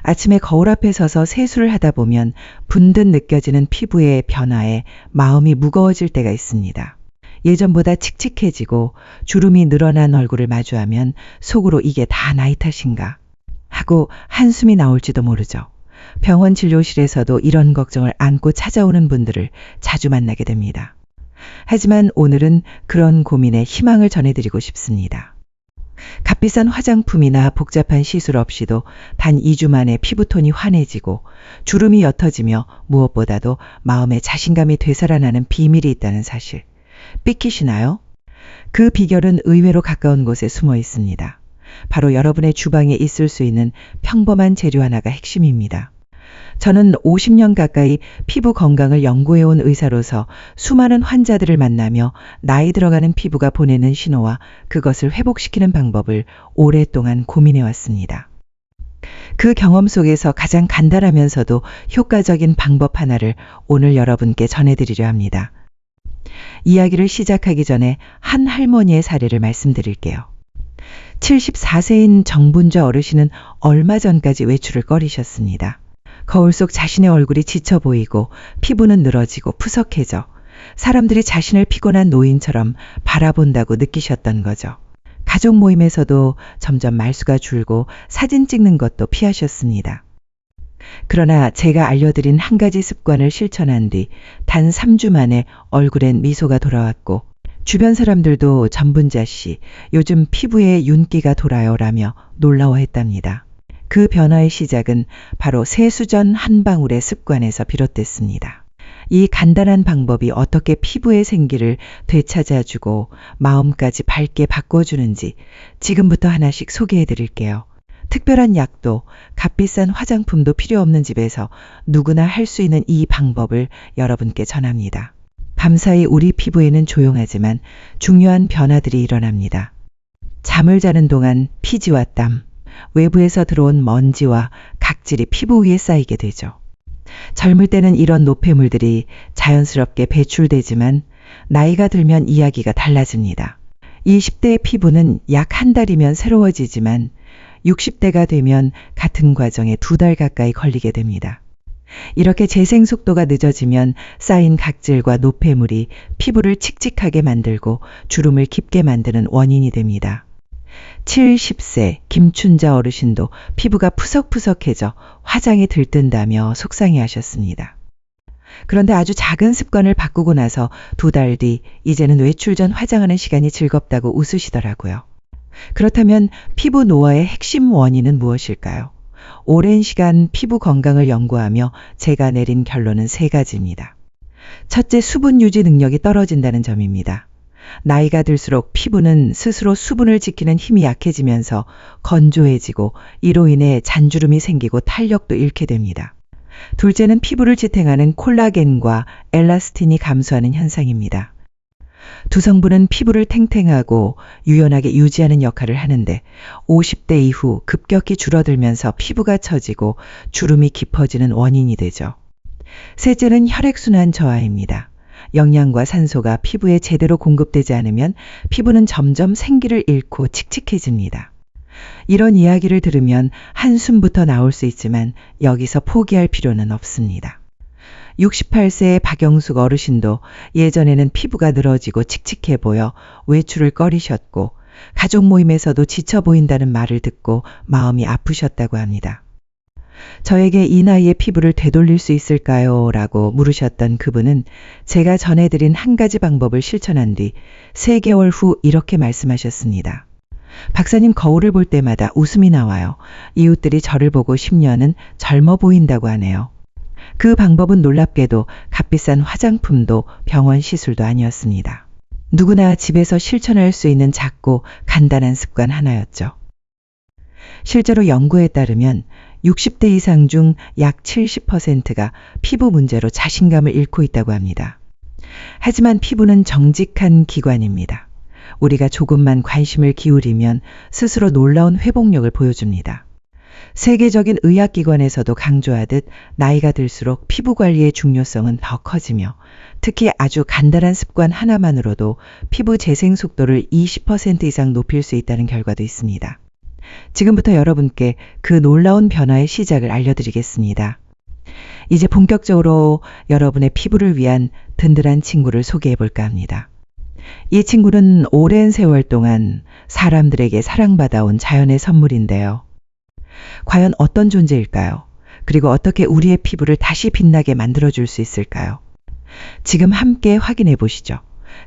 아침에 거울 앞에 서서 세수를 하다 보면 분듯 느껴지는 피부의 변화에 마음이 무거워질 때가 있습니다. 예전보다 칙칙해지고 주름이 늘어난 얼굴을 마주하면 속으로 이게 다 나이 탓인가 하고 한숨이 나올지도 모르죠. 병원 진료실에서도 이런 걱정을 안고 찾아오는 분들을 자주 만나게 됩니다. 하지만 오늘은 그런 고민에 희망을 전해드리고 싶습니다. 값비싼 화장품이나 복잡한 시술 없이도 단 2주 만에 피부톤이 환해지고 주름이 옅어지며 무엇보다도 마음의 자신감이 되살아나는 비밀이 있다는 사실. 삐키시나요? 그 비결은 의외로 가까운 곳에 숨어 있습니다. 바로 여러분의 주방에 있을 수 있는 평범한 재료 하나가 핵심입니다. 저는 50년 가까이 피부 건강을 연구해온 의사로서 수많은 환자들을 만나며 나이 들어가는 피부가 보내는 신호와 그것을 회복시키는 방법을 오랫동안 고민해왔습니다. 그 경험 속에서 가장 간단하면서도 효과적인 방법 하나를 오늘 여러분께 전해드리려 합니다. 이야기를 시작하기 전에 한 할머니의 사례를 말씀드릴게요. 74세인 정분자 어르신은 얼마 전까지 외출을 꺼리셨습니다. 거울 속 자신의 얼굴이 지쳐 보이고 피부는 늘어지고 푸석해져 사람들이 자신을 피곤한 노인처럼 바라본다고 느끼셨던 거죠. 가족 모임에서도 점점 말수가 줄고 사진 찍는 것도 피하셨습니다. 그러나 제가 알려드린 한 가지 습관을 실천한 뒤 단 3주 만에 얼굴엔 미소가 돌아왔고 주변 사람들도 전분자 씨, 요즘 피부에 윤기가 돌아요 라며 놀라워했답니다. 그 변화의 시작은 바로 세수 전 한 방울의 습관에서 비롯됐습니다. 이 간단한 방법이 어떻게 피부의 생기를 되찾아주고 마음까지 밝게 바꿔주는지 지금부터 하나씩 소개해 드릴게요. 특별한 약도 값비싼 화장품도 필요 없는 집에서 누구나 할 수 있는 이 방법을 여러분께 전합니다. 밤사이 우리 피부에는 조용하지만 중요한 변화들이 일어납니다. 잠을 자는 동안 피지와 땀, 외부에서 들어온 먼지와 각질이 피부 위에 쌓이게 되죠. 젊을 때는 이런 노폐물들이 자연스럽게 배출되지만 나이가 들면 이야기가 달라집니다. 20대의 피부는 약 한 달이면 새로워지지만 60대가 되면 같은 과정에 2달 가까이 걸리게 됩니다. 이렇게 재생 속도가 늦어지면 쌓인 각질과 노폐물이 피부를 칙칙하게 만들고 주름을 깊게 만드는 원인이 됩니다. 70세 김춘자 어르신도 피부가 푸석푸석해져 화장이 들뜬다며 속상해하셨습니다. 그런데 아주 작은 습관을 바꾸고 나서 2달 뒤 이제는 외출 전 화장하는 시간이 즐겁다고 웃으시더라고요. 그렇다면 피부 노화의 핵심 원인은 무엇일까요? 오랜 시간 피부 건강을 연구하며 제가 내린 결론은 3가지입니다. 첫째, 수분 유지 능력이 떨어진다는 점입니다. 나이가 들수록 피부는 스스로 수분을 지키는 힘이 약해지면서 건조해지고 이로 인해 잔주름이 생기고 탄력도 잃게 됩니다. 둘째는 피부를 지탱하는 콜라겐과 엘라스틴이 감소하는 현상입니다. 두 성분은 피부를 탱탱하고 유연하게 유지하는 역할을 하는데 50대 이후 급격히 줄어들면서 피부가 처지고 주름이 깊어지는 원인이 되죠. 셋째는 혈액순환 저하입니다. 영양과 산소가 피부에 제대로 공급되지 않으면 피부는 점점 생기를 잃고 칙칙해집니다. 이런 이야기를 들으면 한숨부터 나올 수 있지만 여기서 포기할 필요는 없습니다. 68세의 박영숙 어르신도 예전에는 피부가 늘어지고 칙칙해 보여 외출을 꺼리셨고 가족 모임에서도 지쳐 보인다는 말을 듣고 마음이 아프셨다고 합니다. 저에게 이 나이에 피부를 되돌릴 수 있을까요? 라고 물으셨던 그분은 제가 전해드린 한 가지 방법을 실천한 뒤 3개월 후 이렇게 말씀하셨습니다. 박사님, 거울을 볼 때마다 웃음이 나와요. 이웃들이 저를 보고 10년은 젊어 보인다고 하네요. 그 방법은 놀랍게도 값비싼 화장품도 병원 시술도 아니었습니다. 누구나 집에서 실천할 수 있는 작고 간단한 습관 하나였죠. 실제로 연구에 따르면 60대 이상 중 약 70%가 피부 문제로 자신감을 잃고 있다고 합니다. 하지만 피부는 정직한 기관입니다. 우리가 조금만 관심을 기울이면 스스로 놀라운 회복력을 보여줍니다. 세계적인 의학기관에서도 강조하듯 나이가 들수록 피부 관리의 중요성은 더 커지며 특히 아주 간단한 습관 하나만으로도 피부 재생 속도를 20% 이상 높일 수 있다는 결과도 있습니다. 지금부터 여러분께 그 놀라운 변화의 시작을 알려드리겠습니다. 이제 본격적으로 여러분의 피부를 위한 든든한 친구를 소개해 볼까 합니다. 이 친구는 오랜 세월 동안 사람들에게 사랑받아온 자연의 선물인데요. 과연 어떤 존재일까요? 그리고 어떻게 우리의 피부를 다시 빛나게 만들어줄 수 있을까요? 지금 함께 확인해 보시죠.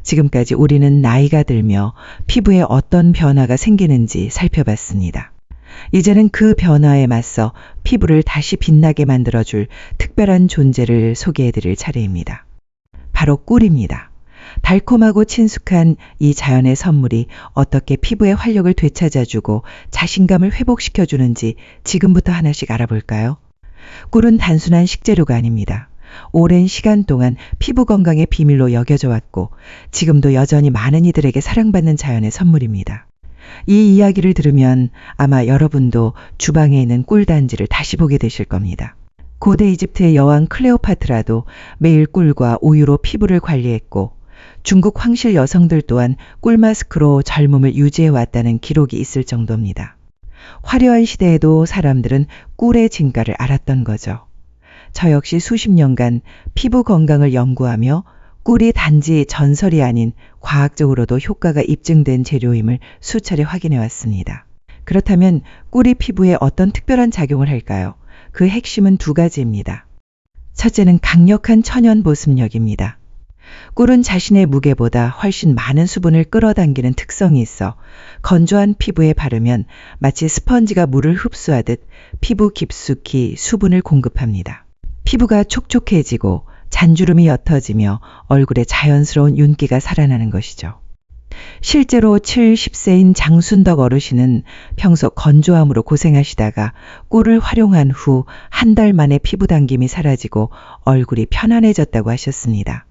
지금까지 우리는 나이가 들며 피부에 어떤 변화가 생기는지 살펴봤습니다. 이제는 그 변화에 맞서 피부를 다시 빛나게 만들어줄 특별한 존재를 소개해 드릴 차례입니다. 바로 꿀입니다. 달콤하고 친숙한 이 자연의 선물이 어떻게 피부의 활력을 되찾아주고 자신감을 회복시켜주는지 지금부터 하나씩 알아볼까요? 꿀은 단순한 식재료가 아닙니다. 오랜 시간 동안 피부 건강의 비밀로 여겨져 왔고 지금도 여전히 많은 이들에게 사랑받는 자연의 선물입니다. 이 이야기를 들으면 아마 여러분도 주방에 있는 꿀단지를 다시 보게 되실 겁니다. 고대 이집트의 여왕 클레오파트라도 매일 꿀과 우유로 피부를 관리했고 중국 황실 여성들 또한 꿀마스크로 젊음을 유지해 왔다는 기록이 있을 정도입니다. 화려한 시대에도 사람들은 꿀의 진가를 알았던 거죠. 저 역시 수십 년간 피부 건강을 연구하며 꿀이 단지 전설이 아닌 과학적으로도 효과가 입증된 재료임을 수차례 확인해 왔습니다. 그렇다면 꿀이 피부에 어떤 특별한 작용을 할까요? 그 핵심은 두 가지입니다. 첫째는 강력한 천연 보습력입니다. 꿀은 자신의 무게보다 훨씬 많은 수분을 끌어당기는 특성이 있어 건조한 피부에 바르면 마치 스펀지가 물을 흡수하듯 피부 깊숙이 수분을 공급합니다. 피부가 촉촉해지고 잔주름이 옅어지며 얼굴에 자연스러운 윤기가 살아나는 것이죠. 실제로 70세인 장순덕 어르신은 평소 건조함으로 고생하시다가 꿀을 활용한 후 한 달 만에 피부 당김이 사라지고 얼굴이 편안해졌다고 하셨습니다.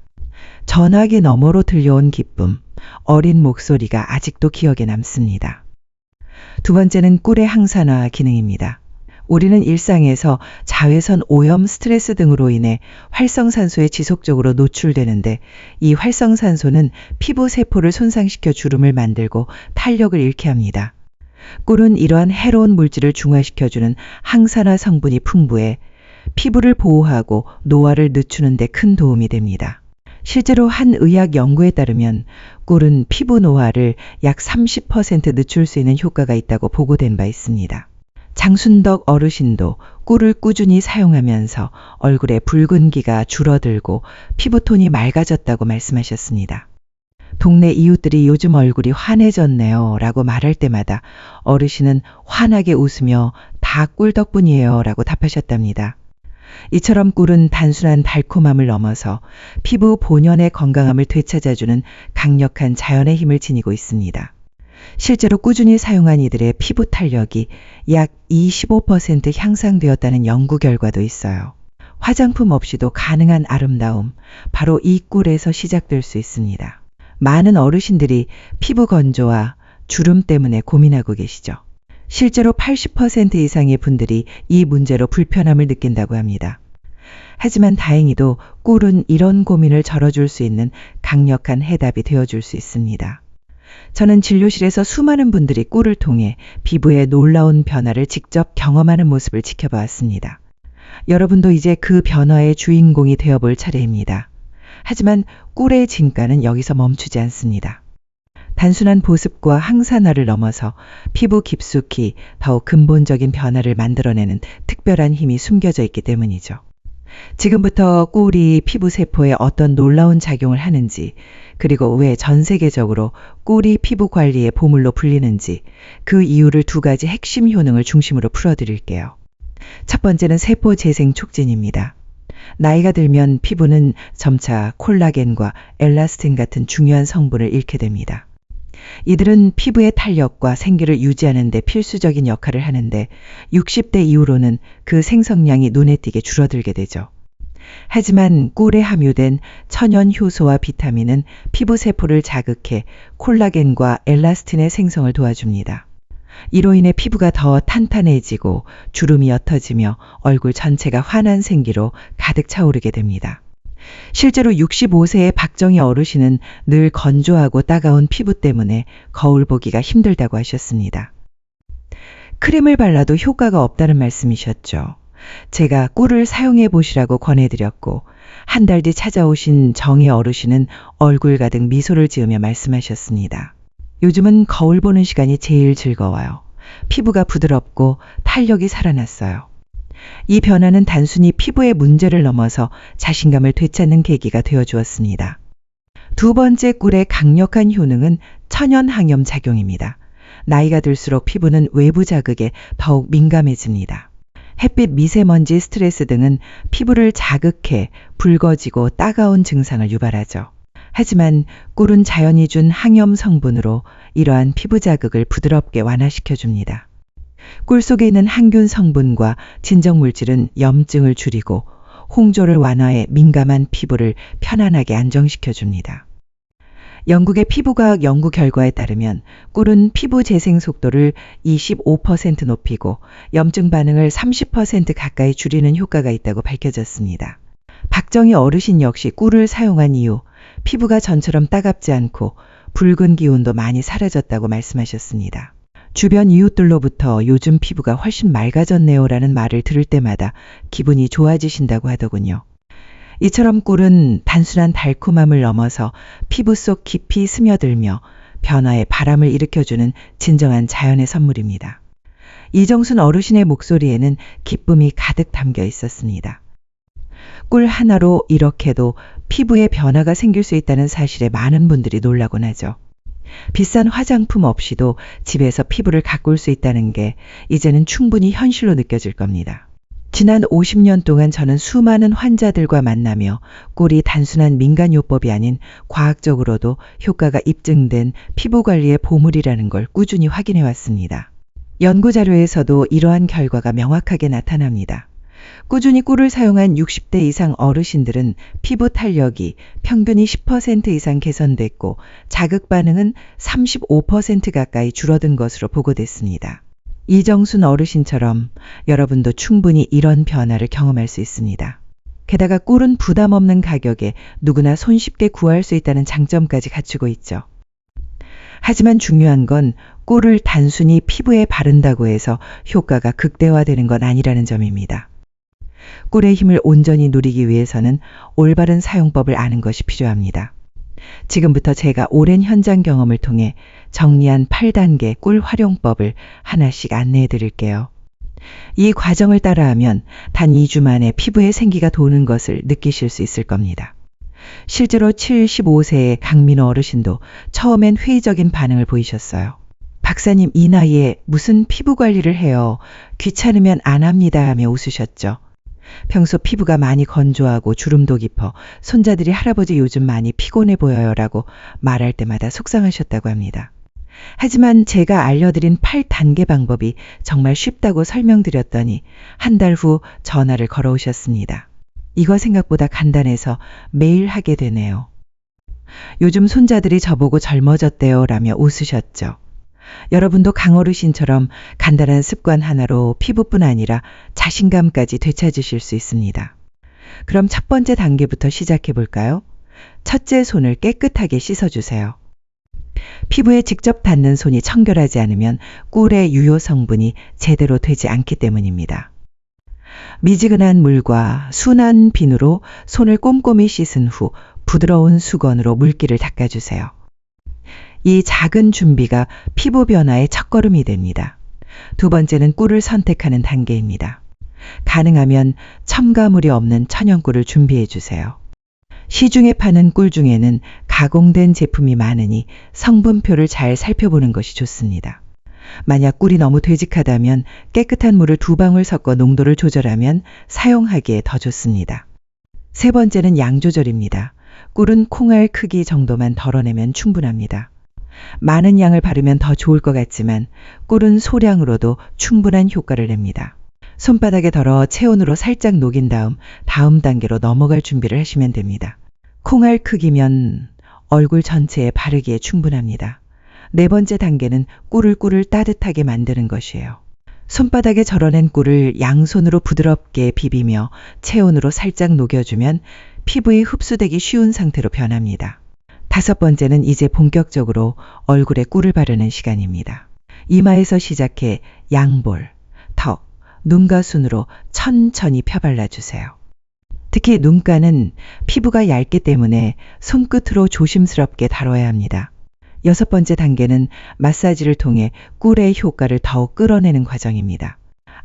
전화기 너머로 들려온 기쁨, 어린 목소리가 아직도 기억에 남습니다. 두 번째는 꿀의 항산화 기능입니다. 우리는 일상에서 자외선 오염, 스트레스 등으로 인해 활성산소에 지속적으로 노출되는데 이 활성산소는 피부 세포를 손상시켜 주름을 만들고 탄력을 잃게 합니다. 꿀은 이러한 해로운 물질을 중화시켜주는 항산화 성분이 풍부해 피부를 보호하고 노화를 늦추는 데 큰 도움이 됩니다. 실제로 한 의학 연구에 따르면 꿀은 피부 노화를 약 30% 늦출 수 있는 효과가 있다고 보고된 바 있습니다. 장순덕 어르신도 꿀을 꾸준히 사용하면서 얼굴에 붉은기가 줄어들고 피부톤이 맑아졌다고 말씀하셨습니다. 동네 이웃들이 요즘 얼굴이 환해졌네요 라고 말할 때마다 어르신은 환하게 웃으며 다 꿀 덕분이에요 라고 답하셨답니다. 이처럼 꿀은 단순한 달콤함을 넘어서 피부 본연의 건강함을 되찾아주는 강력한 자연의 힘을 지니고 있습니다. 실제로 꾸준히 사용한 이들의 피부 탄력이 약 25% 향상되었다는 연구 결과도 있어요. 화장품 없이도 가능한 아름다움, 바로 이 꿀에서 시작될 수 있습니다. 많은 어르신들이 피부 건조와 주름 때문에 고민하고 계시죠. 실제로 80% 이상의 분들이 이 문제로 불편함을 느낀다고 합니다. 하지만 다행히도 꿀은 이런 고민을 덜어줄 수 있는 강력한 해답이 되어줄 수 있습니다. 저는 진료실에서 수많은 분들이 꿀을 통해 피부의 놀라운 변화를 직접 경험하는 모습을 지켜보았습니다. 여러분도 이제 그 변화의 주인공이 되어볼 차례입니다. 하지만 꿀의 진가는 여기서 멈추지 않습니다. 단순한 보습과 항산화를 넘어서 피부 깊숙이 더욱 근본적인 변화를 만들어내는 특별한 힘이 숨겨져 있기 때문이죠. 지금부터 꿀이 피부 세포에 어떤 놀라운 작용을 하는지, 그리고 왜 전 세계적으로 꿀이 피부 관리의 보물로 불리는지 그 이유를 두 가지 핵심 효능을 중심으로 풀어드릴게요. 첫 번째는 세포 재생 촉진입니다. 나이가 들면 피부는 점차 콜라겐과 엘라스틴 같은 중요한 성분을 잃게 됩니다. 이들은 피부의 탄력과 생기를 유지하는 데 필수적인 역할을 하는데 60대 이후로는 그 생성량이 눈에 띄게 줄어들게 되죠. 하지만 꿀에 함유된 천연 효소와 비타민은 피부 세포를 자극해 콜라겐과 엘라스틴의 생성을 도와줍니다. 이로 인해 피부가 더 탄탄해지고 주름이 옅어지며 얼굴 전체가 환한 생기로 가득 차오르게 됩니다. 실제로 65세의 박정희 어르신은 늘 건조하고 따가운 피부 때문에 거울 보기가 힘들다고 하셨습니다. 크림을 발라도 효과가 없다는 말씀이셨죠. 제가 꿀을 사용해 보시라고 권해드렸고 한 달 뒤 찾아오신 정의 어르신은 얼굴 가득 미소를 지으며 말씀하셨습니다. 요즘은 거울 보는 시간이 제일 즐거워요. 피부가 부드럽고 탄력이 살아났어요. 이 변화는 단순히 피부의 문제를 넘어서 자신감을 되찾는 계기가 되어주었습니다. 두 번째 꿀의 강력한 효능은 천연 항염 작용입니다. 나이가 들수록 피부는 외부 자극에 더욱 민감해집니다. 햇빛, 미세먼지, 스트레스 등은 피부를 자극해 붉어지고 따가운 증상을 유발하죠. 하지만 꿀은 자연이 준 항염 성분으로 이러한 피부 자극을 부드럽게 완화시켜줍니다. 꿀 속에 있는 항균 성분과 진정 물질은 염증을 줄이고 홍조를 완화해 민감한 피부를 편안하게 안정시켜줍니다. 영국의 피부과학 연구 결과에 따르면 꿀은 피부 재생 속도를 25% 높이고 염증 반응을 30% 가까이 줄이는 효과가 있다고 밝혀졌습니다. 박정희 어르신 역시 꿀을 사용한 이후 피부가 전처럼 따갑지 않고 붉은 기운도 많이 사라졌다고 말씀하셨습니다. 주변 이웃들로부터 요즘 피부가 훨씬 맑아졌네요라는 말을 들을 때마다 기분이 좋아지신다고 하더군요. 이처럼 꿀은 단순한 달콤함을 넘어서 피부 속 깊이 스며들며 변화의 바람을 일으켜주는 진정한 자연의 선물입니다. 이정순 어르신의 목소리에는 기쁨이 가득 담겨 있었습니다. 꿀 하나로 이렇게도 피부에 변화가 생길 수 있다는 사실에 많은 분들이 놀라곤 하죠. 비싼 화장품 없이도 집에서 피부를 가꿀 수 있다는 게 이제는 충분히 현실로 느껴질 겁니다. 지난 50년 동안 저는 수많은 환자들과 만나며 꿀이 단순한 민간요법이 아닌 과학적으로도 효과가 입증된 피부관리의 보물이라는 걸 꾸준히 확인해 왔습니다. 연구자료에서도 이러한 결과가 명확하게 나타납니다. 꾸준히 꿀을 사용한 60대 이상 어르신들은 피부 탄력이 평균이 10% 이상 개선됐고 자극 반응은 35% 가까이 줄어든 것으로 보고됐습니다. 이정순 어르신처럼 여러분도 충분히 이런 변화를 경험할 수 있습니다. 게다가 꿀은 부담 없는 가격에 누구나 손쉽게 구할 수 있다는 장점까지 갖추고 있죠. 하지만 중요한 건 꿀을 단순히 피부에 바른다고 해서 효과가 극대화되는 건 아니라는 점입니다. 꿀의 힘을 온전히 누리기 위해서는 올바른 사용법을 아는 것이 필요합니다. 지금부터 제가 오랜 현장 경험을 통해 정리한 8단계 꿀 활용법을 하나씩 안내해 드릴게요. 이 과정을 따라하면 단 2주 만에 피부에 생기가 도는 것을 느끼실 수 있을 겁니다. 실제로 75세의 강민호 어르신도 처음엔 회의적인 반응을 보이셨어요. 박사님, 이 나이에 무슨 피부 관리를 해요? 귀찮으면 안 합니다 하며 웃으셨죠. 평소 피부가 많이 건조하고 주름도 깊어 손자들이 할아버지 요즘 많이 피곤해 보여요 라고 말할 때마다 속상하셨다고 합니다. 하지만 제가 알려드린 8단계 방법이 정말 쉽다고 설명드렸더니 한 달 후 전화를 걸어오셨습니다. 이거 생각보다 간단해서 매일 하게 되네요. 요즘 손자들이 저보고 젊어졌대요 라며 웃으셨죠. 여러분도 강어르신처럼 간단한 습관 하나로 피부뿐 아니라 자신감까지 되찾으실 수 있습니다. 그럼 첫 번째 단계부터 시작해 볼까요? 첫째, 손을 깨끗하게 씻어주세요. 피부에 직접 닿는 손이 청결하지 않으면 꿀의 유효 성분이 제대로 되지 않기 때문입니다. 미지근한 물과 순한 비누로 손을 꼼꼼히 씻은 후 부드러운 수건으로 물기를 닦아주세요. 이 작은 준비가 피부 변화의 첫걸음이 됩니다. 두 번째는 꿀을 선택하는 단계입니다. 가능하면 첨가물이 없는 천연꿀을 준비해 주세요. 시중에 파는 꿀 중에는 가공된 제품이 많으니 성분표를 잘 살펴보는 것이 좋습니다. 만약 꿀이 너무 되직하다면 깨끗한 물을 2방울 섞어 농도를 조절하면 사용하기에 더 좋습니다. 세 번째는 양 조절입니다. 꿀은 콩알 크기 정도만 덜어내면 충분합니다. 많은 양을 바르면 더 좋을 것 같지만 꿀은 소량으로도 충분한 효과를 냅니다. 손바닥에 덜어 체온으로 살짝 녹인 다음 단계로 넘어갈 준비를 하시면 됩니다. 콩알 크기면 얼굴 전체에 바르기에 충분합니다. 네 번째 단계는 꿀을 따뜻하게 만드는 것이에요. 손바닥에 절어낸 꿀을 양손으로 부드럽게 비비며 체온으로 살짝 녹여주면 피부에 흡수되기 쉬운 상태로 변합니다. 다섯 번째는 이제 본격적으로 얼굴에 꿀을 바르는 시간입니다. 이마에서 시작해 양볼, 턱, 눈가 순으로 천천히 펴발라주세요. 특히 눈가는 피부가 얇기 때문에 손끝으로 조심스럽게 다뤄야 합니다. 6번째 단계는 마사지를 통해 꿀의 효과를 더욱 끌어내는 과정입니다.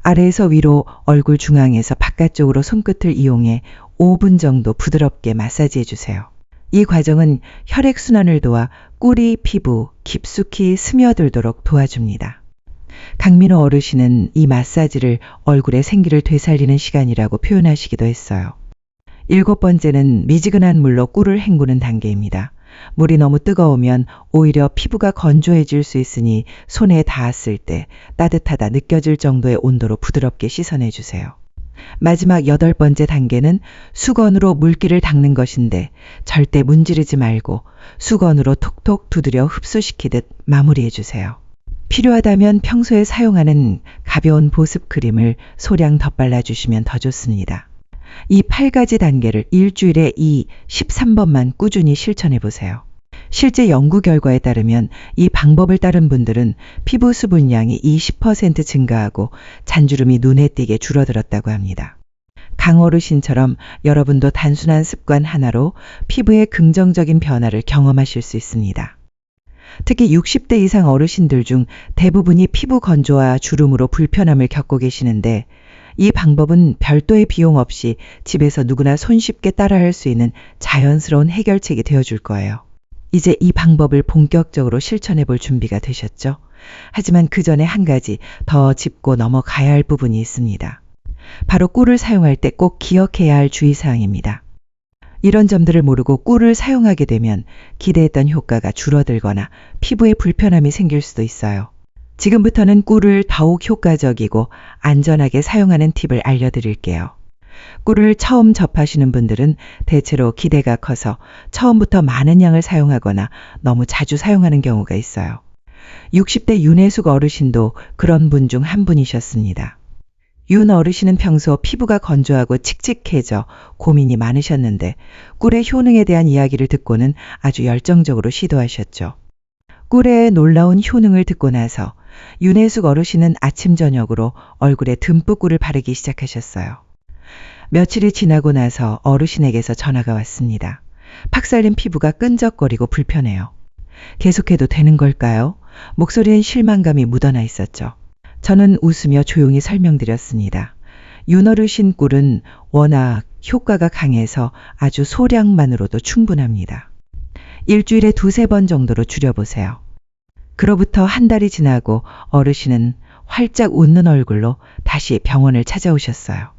아래에서 위로 얼굴 중앙에서 바깥쪽으로 손끝을 이용해 5분 정도 부드럽게 마사지해 주세요. 이 과정은 혈액순환을 도와 꿀이 피부 깊숙이 스며들도록 도와줍니다. 강민호 어르신은 이 마사지를 얼굴의 생기를 되살리는 시간이라고 표현하시기도 했어요. 7번째는 미지근한 물로 꿀을 헹구는 단계입니다. 물이 너무 뜨거우면 오히려 피부가 건조해질 수 있으니 손에 닿았을 때 따뜻하다 느껴질 정도의 온도로 부드럽게 씻어내 주세요. 마지막 8번째 단계는 수건으로 물기를 닦는 것인데 절대 문지르지 말고 수건으로 톡톡 두드려 흡수시키듯 마무리해 주세요. 필요하다면 평소에 사용하는 가벼운 보습 크림을 소량 덧발라 주시면 더 좋습니다. 이 8가지 단계를 일주일에 이 13번만 꾸준히 실천해 보세요. 실제 연구 결과에 따르면 이 방법을 따른 분들은 피부 수분량이 20% 증가하고 잔주름이 눈에 띄게 줄어들었다고 합니다. 강어르신처럼 여러분도 단순한 습관 하나로 피부의 긍정적인 변화를 경험하실 수 있습니다. 특히 60대 이상 어르신들 중 대부분이 피부 건조와 주름으로 불편함을 겪고 계시는데 이 방법은 별도의 비용 없이 집에서 누구나 손쉽게 따라할 수 있는 자연스러운 해결책이 되어줄 거예요. 이제 이 방법을 본격적으로 실천해 볼 준비가 되셨죠? 하지만 그 전에 한 가지 더 짚고 넘어가야 할 부분이 있습니다. 바로 꿀을 사용할 때 꼭 기억해야 할 주의사항입니다. 이런 점들을 모르고 꿀을 사용하게 되면 기대했던 효과가 줄어들거나 피부에 불편함이 생길 수도 있어요. 지금부터는 꿀을 더욱 효과적이고 안전하게 사용하는 팁을 알려드릴게요. 꿀을 처음 접하시는 분들은 대체로 기대가 커서 처음부터 많은 양을 사용하거나 너무 자주 사용하는 경우가 있어요. 60대 윤혜숙 어르신도 그런 분 중 한 분이셨습니다. 윤 어르신은 평소 피부가 건조하고 칙칙해져 고민이 많으셨는데 꿀의 효능에 대한 이야기를 듣고는 아주 열정적으로 시도하셨죠. 꿀의 놀라운 효능을 듣고 나서 윤혜숙 어르신은 아침 저녁으로 얼굴에 듬뿍 꿀을 바르기 시작하셨어요. 며칠이 지나고 나서 어르신에게서 전화가 왔습니다. 박살낸 피부가 끈적거리고 불편해요. 계속해도 되는 걸까요? 목소리엔 실망감이 묻어나 있었죠. 저는 웃으며 조용히 설명드렸습니다. 윤 어르신 꿀은 워낙 효과가 강해서 아주 소량만으로도 충분합니다. 일주일에 2-3번 정도로 줄여보세요. 그로부터 한 달이 지나고 어르신은 활짝 웃는 얼굴로 다시 병원을 찾아오셨어요.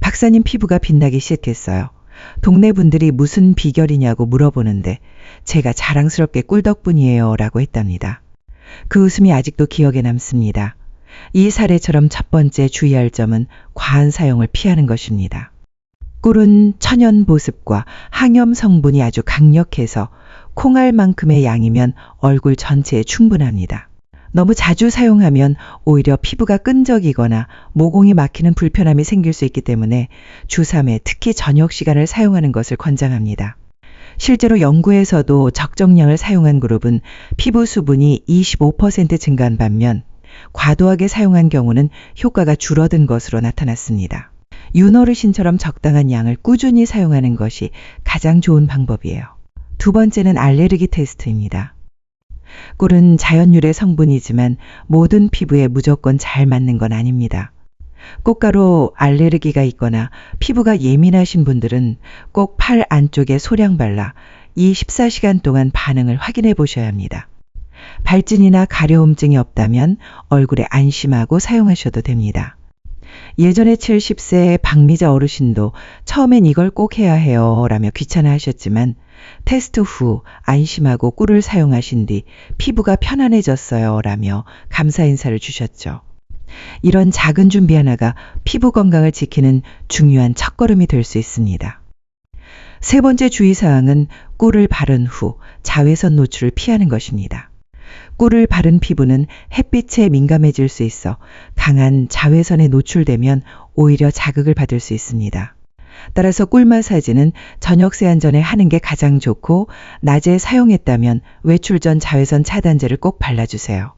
박사님 피부가 빛나기 시작했어요. 동네 분들이 무슨 비결이냐고 물어보는데 제가 자랑스럽게 꿀 덕분이에요 라고 했답니다. 그 웃음이 아직도 기억에 남습니다. 이 사례처럼 첫 번째 주의할 점은 과한 사용을 피하는 것입니다. 꿀은 천연 보습과 항염 성분이 아주 강력해서 콩알만큼의 양이면 얼굴 전체에 충분합니다. 너무 자주 사용하면 오히려 피부가 끈적이거나 모공이 막히는 불편함이 생길 수 있기 때문에 주 3회 특히 저녁 시간을 사용하는 것을 권장합니다. 실제로 연구에서도 적정량을 사용한 그룹은 피부 수분이 25% 증가한 반면 과도하게 사용한 경우는 효과가 줄어든 것으로 나타났습니다. 윤 어르신처럼 적당한 양을 꾸준히 사용하는 것이 가장 좋은 방법이에요. 두 번째는 알레르기 테스트입니다. 꿀은 자연유래 성분이지만 모든 피부에 무조건 잘 맞는 건 아닙니다. 꽃가루 알레르기가 있거나 피부가 예민하신 분들은 꼭 팔 안쪽에 소량 발라 24시간 동안 반응을 확인해 보셔야 합니다. 발진이나 가려움증이 없다면 얼굴에 안심하고 사용하셔도 됩니다. 예전에 70세 박미자 어르신도 처음엔 이걸 꼭 해야 해요 라며 귀찮아하셨지만 테스트 후 안심하고 꿀을 사용하신 뒤 피부가 편안해졌어요 라며 감사 인사를 주셨죠. 이런 작은 준비 하나가 피부 건강을 지키는 중요한 첫걸음이 될 수 있습니다. 세 번째 주의사항은 꿀을 바른 후 자외선 노출을 피하는 것입니다. 꿀을 바른 피부는 햇빛에 민감해질 수 있어 강한 자외선에 노출되면 오히려 자극을 받을 수 있습니다. 따라서 꿀 마사지는 저녁 세안 전에 하는 게 가장 좋고 낮에 사용했다면 외출 전 자외선 차단제를 꼭 발라주세요.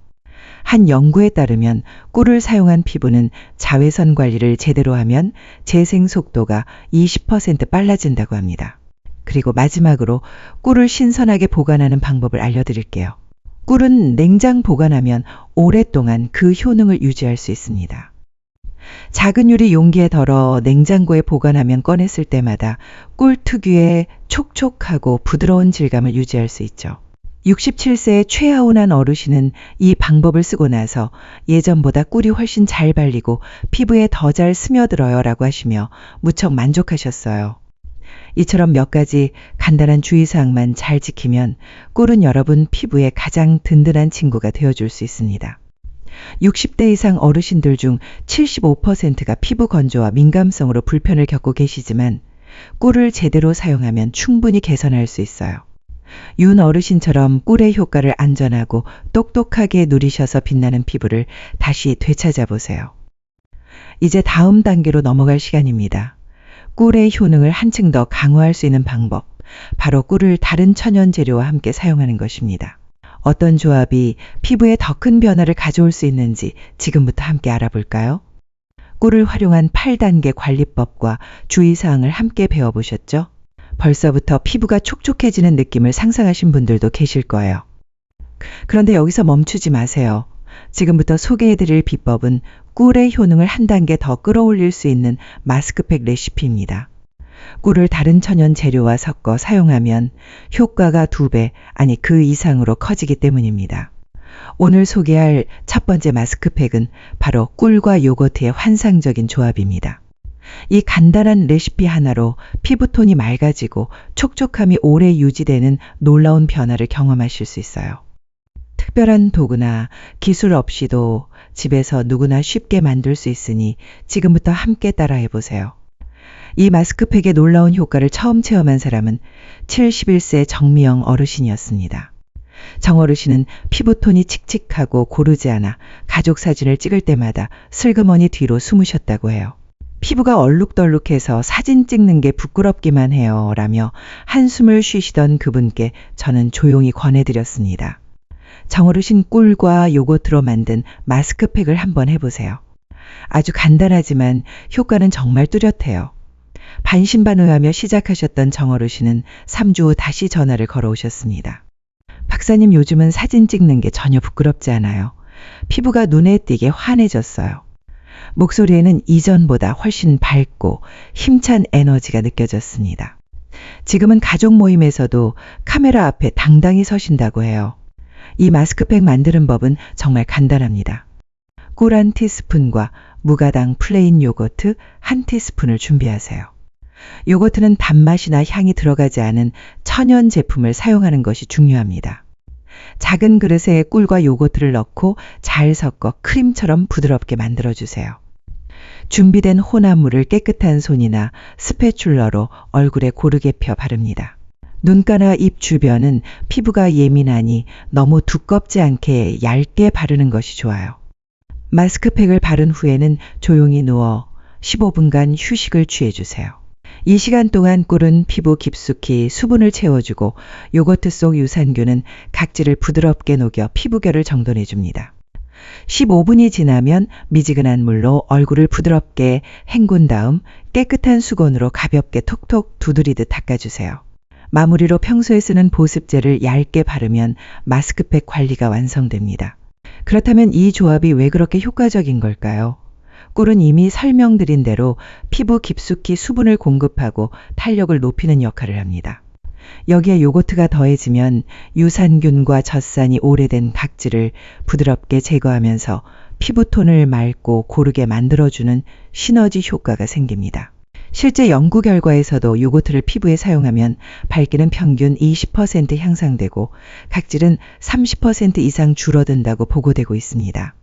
한 연구에 따르면 꿀을 사용한 피부는 자외선 관리를 제대로 하면 재생 속도가 20% 빨라진다고 합니다. 그리고 마지막으로 꿀을 신선하게 보관하는 방법을 알려드릴게요. 꿀은 냉장 보관하면 오랫동안 그 효능을 유지할 수 있습니다. 작은 유리 용기에 덜어 냉장고에 보관하면 꺼냈을 때마다 꿀 특유의 촉촉하고 부드러운 질감을 유지할 수 있죠. 67세의 최하운한 어르신은 이 방법을 쓰고 나서 예전보다 꿀이 훨씬 잘 발리고 피부에 더 잘 스며들어요 라고 하시며 무척 만족하셨어요. 이처럼 몇 가지 간단한 주의사항만 잘 지키면 꿀은 여러분 피부에 가장 든든한 친구가 되어줄 수 있습니다. 60대 이상 어르신들 중 75%가 피부 건조와 민감성으로 불편을 겪고 계시지만 꿀을 제대로 사용하면 충분히 개선할 수 있어요. 윤 어르신처럼 꿀의 효과를 안전하고 똑똑하게 누리셔서 빛나는 피부를 다시 되찾아 보세요. 이제 다음 단계로 넘어갈 시간입니다. 꿀의 효능을 한층 더 강화할 수 있는 방법, 바로 꿀을 다른 천연 재료와 함께 사용하는 것입니다. 어떤 조합이 피부에 더 큰 변화를 가져올 수 있는지 지금부터 함께 알아볼까요? 꿀을 활용한 8단계 관리법과 주의사항을 함께 배워보셨죠? 벌써부터 피부가 촉촉해지는 느낌을 상상하신 분들도 계실 거예요. 그런데 여기서 멈추지 마세요. 지금부터 소개해드릴 비법은 꿀의 효능을 한 단계 더 끌어올릴 수 있는 마스크팩 레시피입니다. 꿀을 다른 천연 재료와 섞어 사용하면 효과가 2배, 아니 그 이상으로 커지기 때문입니다. 오늘 소개할 첫 번째 마스크팩은 바로 꿀과 요거트의 환상적인 조합입니다. 이 간단한 레시피 하나로 피부톤이 맑아지고 촉촉함이 오래 유지되는 놀라운 변화를 경험하실 수 있어요. 특별한 도구나 기술 없이도 집에서 누구나 쉽게 만들 수 있으니 지금부터 함께 따라해 보세요. 이 마스크팩의 놀라운 효과를 처음 체험한 사람은 71세 정미영 어르신이었습니다. 정 어르신은 피부톤이 칙칙하고 고르지 않아 가족 사진을 찍을 때마다 슬그머니 뒤로 숨으셨다고 해요. 피부가 얼룩덜룩해서 사진 찍는 게 부끄럽기만 해요 라며 한숨을 쉬시던 그분께 저는 조용히 권해드렸습니다. 정어르신 꿀과 요거트로 만든 마스크팩을 한번 해보세요. 아주 간단하지만 효과는 정말 뚜렷해요. 반신반의하며 시작하셨던 정어르신은 3주 후 다시 전화를 걸어오셨습니다. 박사님, 요즘은 사진 찍는 게 전혀 부끄럽지 않아요. 피부가 눈에 띄게 환해졌어요. 목소리에는 이전보다 훨씬 밝고 힘찬 에너지가 느껴졌습니다. 지금은 가족 모임에서도 카메라 앞에 당당히 서신다고 해요. 이 마스크팩 만드는 법은 정말 간단합니다. 꿀 1티스푼과 무가당 플레인 요거트 1티스푼을 준비하세요. 요거트는 단맛이나 향이 들어가지 않은 천연 제품을 사용하는 것이 중요합니다. 작은 그릇에 꿀과 요거트를 넣고 잘 섞어 크림처럼 부드럽게 만들어주세요. 준비된 혼합물을 깨끗한 손이나 스패츌러로 얼굴에 고르게 펴 바릅니다. 눈가나 입 주변은 피부가 예민하니 너무 두껍지 않게 얇게 바르는 것이 좋아요. 마스크팩을 바른 후에는 조용히 누워 15분간 휴식을 취해주세요. 이 시간 동안 꿀은 피부 깊숙이 수분을 채워주고 요거트 속 유산균은 각질을 부드럽게 녹여 피부결을 정돈해줍니다. 15분이 지나면 미지근한 물로 얼굴을 부드럽게 헹군 다음 깨끗한 수건으로 가볍게 톡톡 두드리듯 닦아주세요. 마무리로 평소에 쓰는 보습제를 얇게 바르면 마스크팩 관리가 완성됩니다. 그렇다면 이 조합이 왜 그렇게 효과적인 걸까요? 꿀은 이미 설명드린 대로 피부 깊숙이 수분을 공급하고 탄력을 높이는 역할을 합니다. 여기에 요거트가 더해지면 유산균과 젖산이 오래된 각질을 부드럽게 제거하면서 피부톤을 맑고 고르게 만들어주는 시너지 효과가 생깁니다. 실제 연구 결과에서도 요거트를 피부에 사용하면 밝기는 평균 20% 향상되고 각질은 30% 이상 줄어든다고 보고되고 있습니다.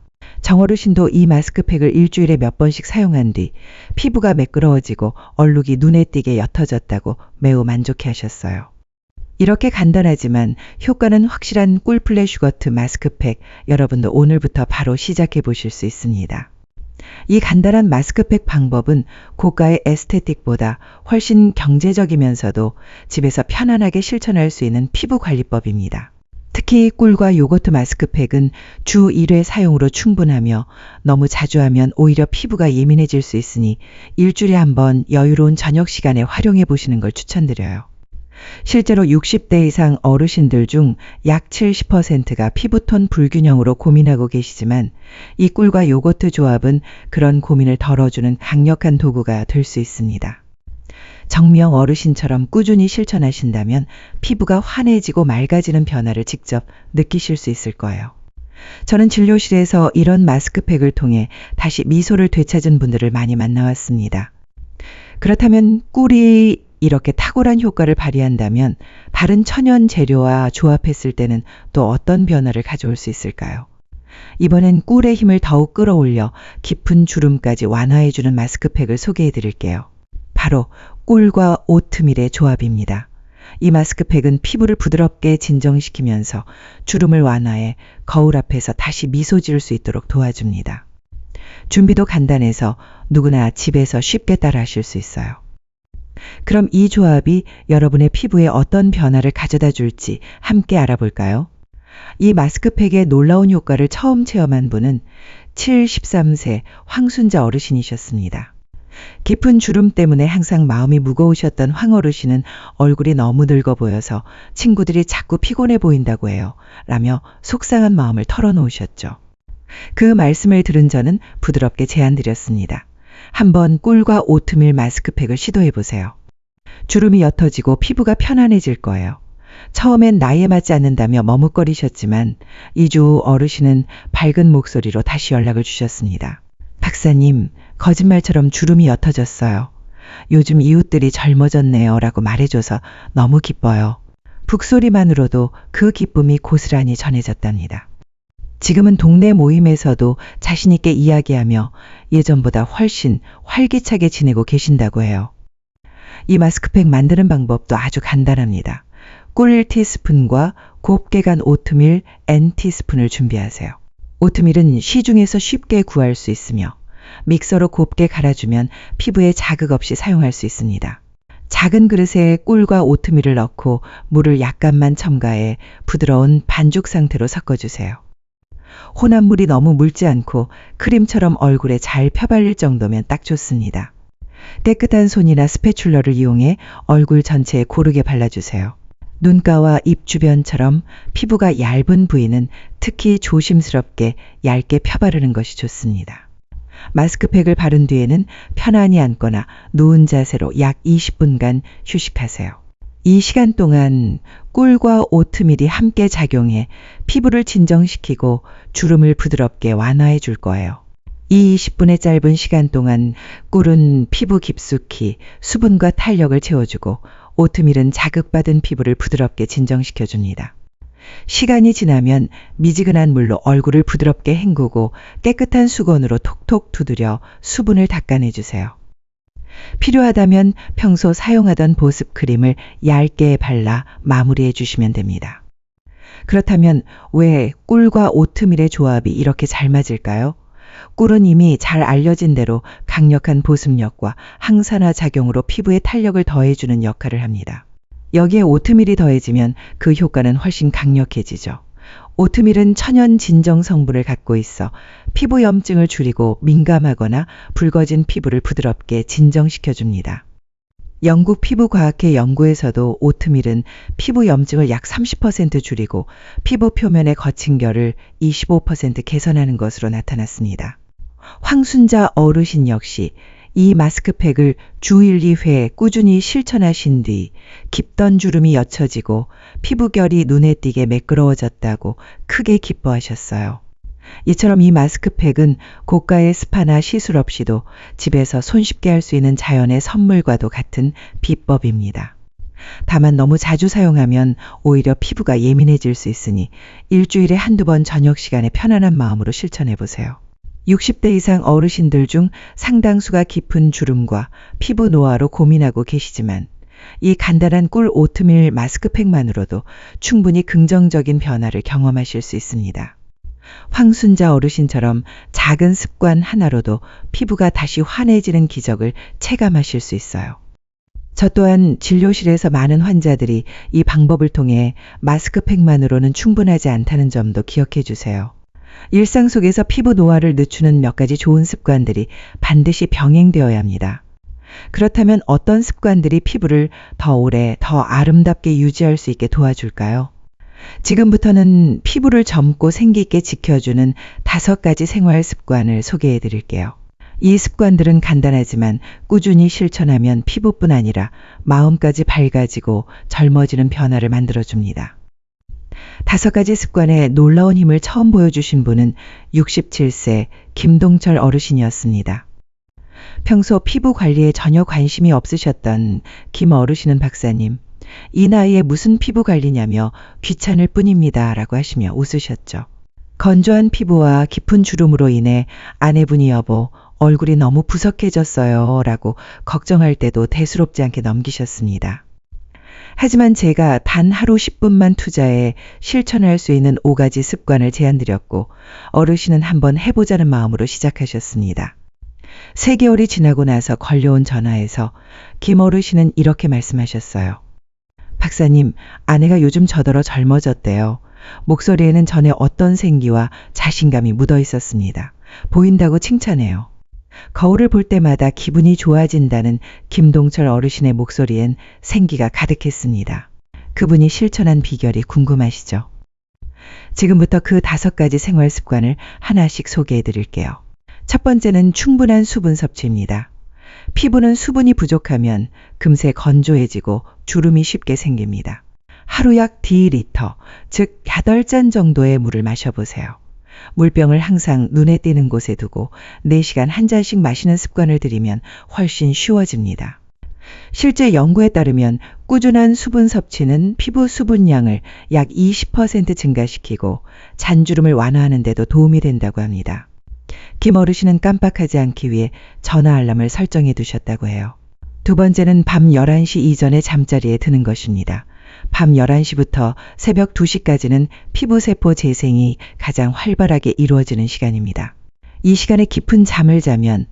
정어르신도 이 마스크팩을 일주일에 몇 번씩 사용한 뒤 피부가 매끄러워지고 얼룩이 눈에 띄게 옅어졌다고 매우 만족해 하셨어요. 이렇게 간단하지만 효과는 확실한 꿀플래슈거트 마스크팩, 여러분도 오늘부터 바로 시작해 보실 수 있습니다. 이 간단한 마스크팩 방법은 고가의 에스테틱보다 훨씬 경제적이면서도 집에서 편안하게 실천할 수 있는 피부 관리법입니다. 특히 특히 꿀과 요거트 마스크팩은 주 1회 사용으로 충분하며 너무 자주 하면 오히려 피부가 예민해질 수 있으니 일주일에 한 번 여유로운 저녁 시간에 활용해 보시는 걸 추천드려요. 실제로 60대 이상 어르신들 중 약 70%가 피부톤 불균형으로 고민하고 계시지만 이 꿀과 요거트 조합은 그런 고민을 덜어주는 강력한 도구가 될 수 있습니다. 정명 어르신처럼 꾸준히 실천하신다면 피부가 환해지고 맑아지는 변화를 직접 느끼실 수 있을 거예요. 저는 진료실에서 이런 마스크팩을 통해 다시 미소를 되찾은 분들을 많이 만나왔습니다. 그렇다면 꿀이 이렇게 탁월한 효과를 발휘한다면 다른 천연 재료와 조합했을 때는 또 어떤 변화를 가져올 수 있을까요? 이번엔 꿀의 힘을 더욱 끌어올려 깊은 주름까지 완화해주는 마스크팩을 소개해 드릴게요. 바로 꿀과 오트밀의 조합입니다. 이 마스크팩은 피부를 부드럽게 진정시키면서 주름을 완화해 거울 앞에서 다시 미소 지을 수 있도록 도와줍니다. 준비도 간단해서 누구나 집에서 쉽게 따라 하실 수 있어요. 그럼 이 조합이 여러분의 피부에 어떤 변화를 가져다 줄지 함께 알아볼까요? 이 마스크팩의 놀라운 효과를 처음 체험한 분은 73세 황순자 어르신이셨습니다. 깊은 주름 때문에 항상 마음이 무거우셨던 황 어르신은 얼굴이 너무 늙어 보여서 친구들이 자꾸 피곤해 보인다고 해요. 라며 속상한 마음을 털어놓으셨죠. 그 말씀을 들은 저는 부드럽게 제안드렸습니다. 한번 꿀과 오트밀 마스크팩을 시도해 보세요. 주름이 옅어지고 피부가 편안해질 거예요. 처음엔 나이에 맞지 않는다며 머뭇거리셨지만 2주 후 어르신은 밝은 목소리로 다시 연락을 주셨습니다. 박사님, 거짓말처럼 주름이 옅어졌어요. 요즘 이웃들이 젊어졌네요. 라고 말해줘서 너무 기뻐요. 북소리만으로도 그 기쁨이 고스란히 전해졌답니다. 지금은 동네 모임에서도 자신있게 이야기하며 예전보다 훨씬 활기차게 지내고 계신다고 해요. 이 마스크팩 만드는 방법도 아주 간단합니다. 꿀 티스푼과 곱게 간 오트밀 N티스푼을 준비하세요. 오트밀은 시중에서 쉽게 구할 수 있으며 믹서로 곱게 갈아주면 피부에 자극 없이 사용할 수 있습니다. 작은 그릇에 꿀과 오트밀을 넣고 물을 약간만 첨가해 부드러운 반죽 상태로 섞어주세요. 혼합물이 너무 묽지 않고 크림처럼 얼굴에 잘 펴발릴 정도면 딱 좋습니다. 깨끗한 손이나 스패츌러를 이용해 얼굴 전체에 고르게 발라주세요. 눈가와 입 주변처럼 피부가 얇은 부위는 특히 조심스럽게 얇게 펴바르는 것이 좋습니다. 마스크팩을 바른 뒤에는 편안히 앉거나 누운 자세로 약 20분간 휴식하세요. 이 시간 동안 꿀과 오트밀이 함께 작용해 피부를 진정시키고 주름을 부드럽게 완화해 줄 거예요. 이 20분의 짧은 시간 동안 꿀은 피부 깊숙이 수분과 탄력을 채워주고 오트밀은 자극받은 피부를 부드럽게 진정시켜줍니다. 시간이 지나면 미지근한 물로 얼굴을 부드럽게 헹구고 깨끗한 수건으로 톡톡 두드려 수분을 닦아내주세요. 필요하다면 평소 사용하던 보습 크림을 얇게 발라 마무리해 주시면 됩니다. 그렇다면 왜 꿀과 오트밀의 조합이 이렇게 잘 맞을까요? 꿀은 이미 잘 알려진 대로 강력한 보습력과 항산화 작용으로 피부에 탄력을 더해주는 역할을 합니다. 여기에 오트밀이 더해지면 그 효과는 훨씬 강력해지죠. 오트밀은 천연 진정 성분을 갖고 있어 피부 염증을 줄이고 민감하거나 붉어진 피부를 부드럽게 진정시켜줍니다. 영국 피부과학회 연구에서도 오트밀은 피부 염증을 약 30% 줄이고 피부 표면의 거친 결을 25% 개선하는 것으로 나타났습니다. 황순자 어르신 역시 이 마스크팩을 주 1, 2회 꾸준히 실천하신 뒤 깊던 주름이 옅어지고 피부결이 눈에 띄게 매끄러워졌다고 크게 기뻐하셨어요. 이처럼 이 마스크팩은 고가의 스파나 시술 없이도 집에서 손쉽게 할 수 있는 자연의 선물과도 같은 비법입니다. 다만 너무 자주 사용하면 오히려 피부가 예민해질 수 있으니 일주일에 한두 번 저녁 시간에 편안한 마음으로 실천해 보세요. 60대 이상 어르신들 중 상당수가 깊은 주름과 피부 노화로 고민하고 계시지만 이 간단한 꿀 오트밀 마스크팩만으로도 충분히 긍정적인 변화를 경험하실 수 있습니다. 황순자 어르신처럼 작은 습관 하나로도 피부가 다시 환해지는 기적을 체감하실 수 있어요. 저 또한 진료실에서 많은 환자들이 이 방법을 통해 마스크팩만으로는 충분하지 않다는 점도 기억해 주세요. 일상 속에서 피부 노화를 늦추는 몇 가지 좋은 습관들이 반드시 병행되어야 합니다. 그렇다면 어떤 습관들이 피부를 더 오래, 더 아름답게 유지할 수 있게 도와줄까요? 지금부터는 피부를 젊고 생기 있게 지켜주는 5가지 생활 습관을 소개해 드릴게요. 이 습관들은 간단하지만 꾸준히 실천하면 피부뿐 아니라 마음까지 밝아지고 젊어지는 변화를 만들어줍니다. 5가지 습관의 놀라운 힘을 처음 보여주신 분은 67세 김동철 어르신이었습니다. 평소 피부 관리에 전혀 관심이 없으셨던 김 어르신은 박사님, 이 나이에 무슨 피부 관리냐며 귀찮을 뿐입니다 라고 하시며 웃으셨죠. 건조한 피부와 깊은 주름으로 인해 아내분이 여보, 얼굴이 너무 부석해졌어요 라고 걱정할 때도 대수롭지 않게 넘기셨습니다. 하지만 제가 단 하루 10분만 투자해 실천할 수 있는 5가지 습관을 제안드렸고 어르신은 한번 해보자는 마음으로 시작하셨습니다. 3개월이 지나고 나서 걸려온 전화에서 김 어르신은 이렇게 말씀하셨어요. 박사님, 아내가 요즘 저더러 젊어졌대요. 목소리에는 전에 어떤 생기와 자신감이 묻어 있었습니다. 보인다고 칭찬해요. 거울을 볼 때마다 기분이 좋아진다는 김동철 어르신의 목소리엔 생기가 가득했습니다. 그분이 실천한 비결이 궁금하시죠? 지금부터 그 5가지 생활 습관을 하나씩 소개해 드릴게요. 첫 번째는 충분한 수분 섭취입니다. 피부는 수분이 부족하면 금세 건조해지고 주름이 쉽게 생깁니다. 하루 약 D리터, 즉 8잔 정도의 물을 마셔보세요. 물병을 항상 눈에 띄는 곳에 두고 4시간 한 잔씩 마시는 습관을 들이면 훨씬 쉬워집니다. 실제 연구에 따르면 꾸준한 수분 섭취는 피부 수분량을 약 20% 증가시키고 잔주름을 완화하는 데도 도움이 된다고 합니다. 김 어르신은 깜빡하지 않기 위해 전화 알람을 설정해 두셨다고 해요. 2번째는 밤 11시 이전에 잠자리에 드는 것입니다. 밤 11시부터 새벽 2시까지는 피부세포 재생이 가장 활발하게 이루어지는 시간입니다. 이 시간에 깊은 잠을 자면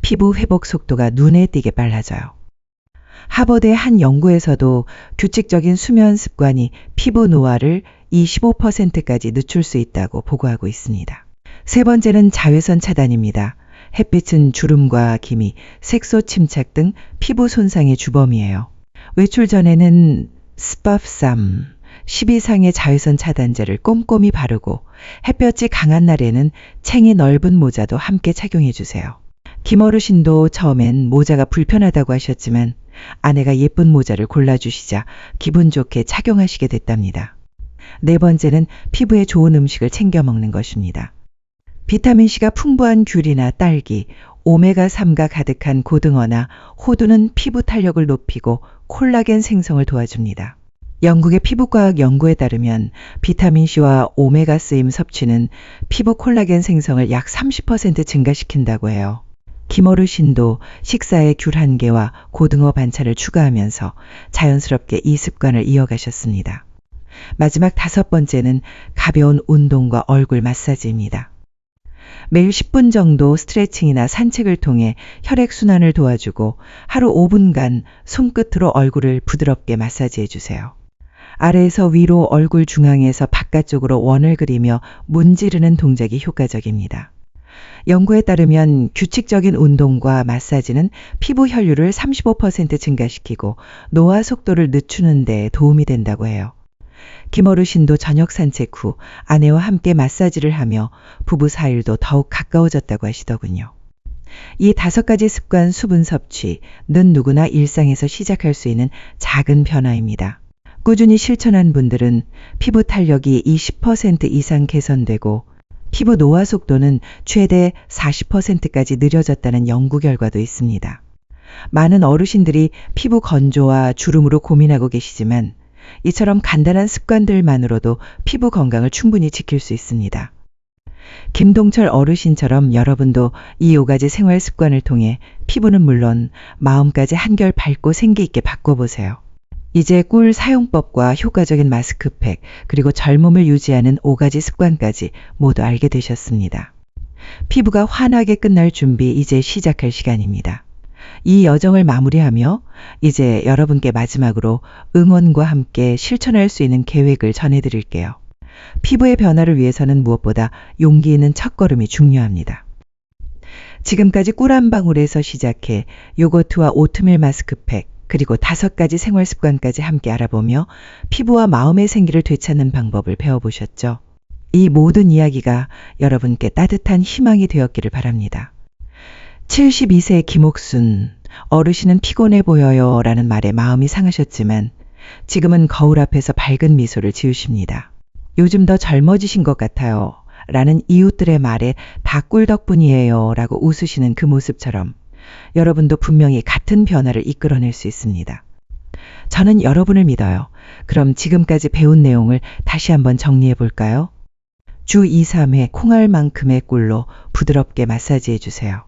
피부 회복 속도가 눈에 띄게 빨라져요. 하버드의 한 연구에서도 규칙적인 수면 습관이 피부 노화를 25%까지 늦출 수 있다고 보고하고 있습니다. 3번째는 자외선 차단입니다. 햇빛은 주름과 기미, 색소 침착 등 피부 손상의 주범이에요. 외출 전에는 스파프삼 10 이상의 자외선 차단제를 꼼꼼히 바르고 햇볕이 강한 날에는 챙이 넓은 모자도 함께 착용해 주세요. 김 어르신도 처음엔 모자가 불편하다고 하셨지만 아내가 예쁜 모자를 골라주시자 기분 좋게 착용하시게 됐답니다. 4번째는 피부에 좋은 음식을 챙겨 먹는 것입니다. 비타민C가 풍부한 귤이나 딸기, 오메가3가 가득한 고등어나 호두는 피부 탄력을 높이고 콜라겐 생성을 도와줍니다. 영국의 피부과학 연구에 따르면 비타민C와 오메가3 섭취는 피부 콜라겐 생성을 약 30% 증가시킨다고 해요. 김 어르신도 식사에 귤 1개와 고등어 반찬을 추가하면서 자연스럽게 이 습관을 이어가셨습니다. 마지막 5번째는 가벼운 운동과 얼굴 마사지입니다. 매일 10분 정도 스트레칭이나 산책을 통해 혈액순환을 도와주고 하루 5분간 손끝으로 얼굴을 부드럽게 마사지해 주세요. 아래에서 위로 얼굴 중앙에서 바깥쪽으로 원을 그리며 문지르는 동작이 효과적입니다. 연구에 따르면 규칙적인 운동과 마사지는 피부 혈류를 35% 증가시키고 노화 속도를 늦추는 데 도움이 된다고 해요. 김 어르신도 저녁 산책 후 아내와 함께 마사지를 하며 부부 사이도 더욱 가까워졌다고 하시더군요. 이 5가지 습관 수분 섭취는 누구나 일상에서 시작할 수 있는 작은 변화입니다. 꾸준히 실천한 분들은 피부 탄력이 20% 이상 개선되고 피부 노화 속도는 최대 40%까지 느려졌다는 연구 결과도 있습니다. 많은 어르신들이 피부 건조와 주름으로 고민하고 계시지만 이처럼 간단한 습관들만으로도 피부 건강을 충분히 지킬 수 있습니다. 김동철 어르신처럼 여러분도 이 5가지 생활 습관을 통해 피부는 물론 마음까지 한결 밝고 생기 있게 바꿔보세요. 이제 꿀 사용법과 효과적인 마스크팩, 그리고 젊음을 유지하는 5가지 습관까지 모두 알게 되셨습니다. 피부가 환하게 끝날 준비 이제 시작할 시간입니다. 이 여정을 마무리하며 이제 여러분께 마지막으로 응원과 함께 실천할 수 있는 계획을 전해드릴게요. 피부의 변화를 위해서는 무엇보다 용기 있는 첫걸음이 중요합니다. 지금까지 꿀 한 방울에서 시작해 요거트와 오트밀 마스크팩, 그리고 5가지 생활 습관까지 함께 알아보며 피부와 마음의 생기를 되찾는 방법을 배워보셨죠? 이 모든 이야기가 여러분께 따뜻한 희망이 되었기를 바랍니다. 72세 김옥순, 어르신은 피곤해 보여요 라는 말에 마음이 상하셨지만 지금은 거울 앞에서 밝은 미소를 지으십니다. 요즘 더 젊어지신 것 같아요 라는 이웃들의 말에 다 꿀 덕분이에요 라고 웃으시는 그 모습처럼 여러분도 분명히 같은 변화를 이끌어낼 수 있습니다. 저는 여러분을 믿어요. 그럼 지금까지 배운 내용을 다시 한번 정리해 볼까요? 주 2, 3회 콩알만큼의 꿀로 부드럽게 마사지해 주세요.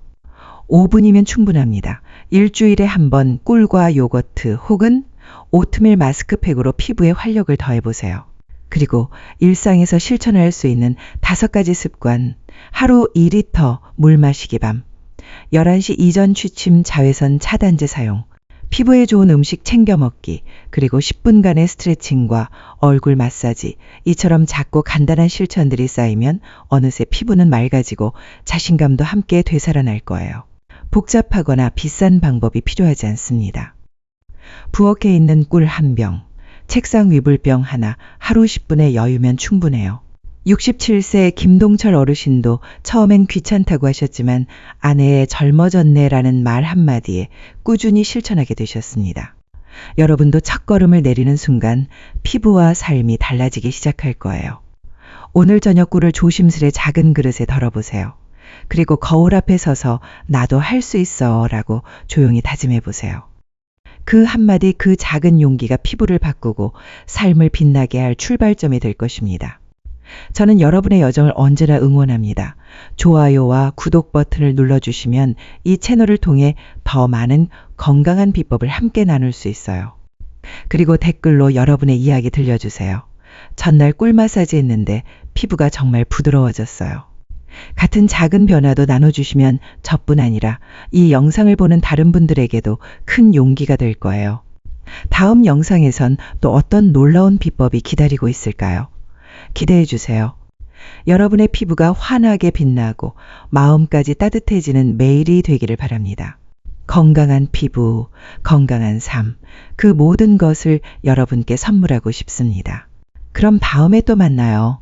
5분이면 충분합니다. 일주일에 한 번 꿀과 요거트 혹은 오트밀 마스크팩으로 피부에 활력을 더해보세요. 그리고 일상에서 실천할 수 있는 5가지 습관, 하루 2리터 물 마시기 밤, 11시 이전 취침 자외선 차단제 사용, 피부에 좋은 음식 챙겨 먹기, 그리고 10분간의 스트레칭과 얼굴 마사지, 이처럼 작고 간단한 실천들이 쌓이면 어느새 피부는 맑아지고 자신감도 함께 되살아날 거예요. 복잡하거나 비싼 방법이 필요하지 않습니다. 부엌에 있는 꿀 1병, 책상 위불병 하나, 하루 10분의 여유면 충분해요. 67세 김동철 어르신도 처음엔 귀찮다고 하셨지만 아내의 젊어졌네라는 말 한마디에 꾸준히 실천하게 되셨습니다. 여러분도 첫걸음을 내리는 순간 피부와 삶이 달라지기 시작할 거예요. 오늘 저녁 꿀을 조심스레 작은 그릇에 덜어보세요. 그리고 거울 앞에 서서 나도 할 수 있어 라고 조용히 다짐해 보세요. 그 한마디, 그 작은 용기가 피부를 바꾸고 삶을 빛나게 할 출발점이 될 것입니다. 저는 여러분의 여정을 언제나 응원합니다. 좋아요와 구독 버튼을 눌러주시면 이 채널을 통해 더 많은 건강한 비법을 함께 나눌 수 있어요. 그리고 댓글로 여러분의 이야기 들려주세요. 전날 꿀 마사지 했는데 피부가 정말 부드러워졌어요. 같은 작은 변화도 나눠주시면 저뿐 아니라 이 영상을 보는 다른 분들에게도 큰 용기가 될 거예요. 다음 영상에선 또 어떤 놀라운 비법이 기다리고 있을까요? 기대해 주세요. 여러분의 피부가 환하게 빛나고 마음까지 따뜻해지는 매일이 되기를 바랍니다. 건강한 피부, 건강한 삶, 그 모든 것을 여러분께 선물하고 싶습니다. 그럼 다음에 또 만나요.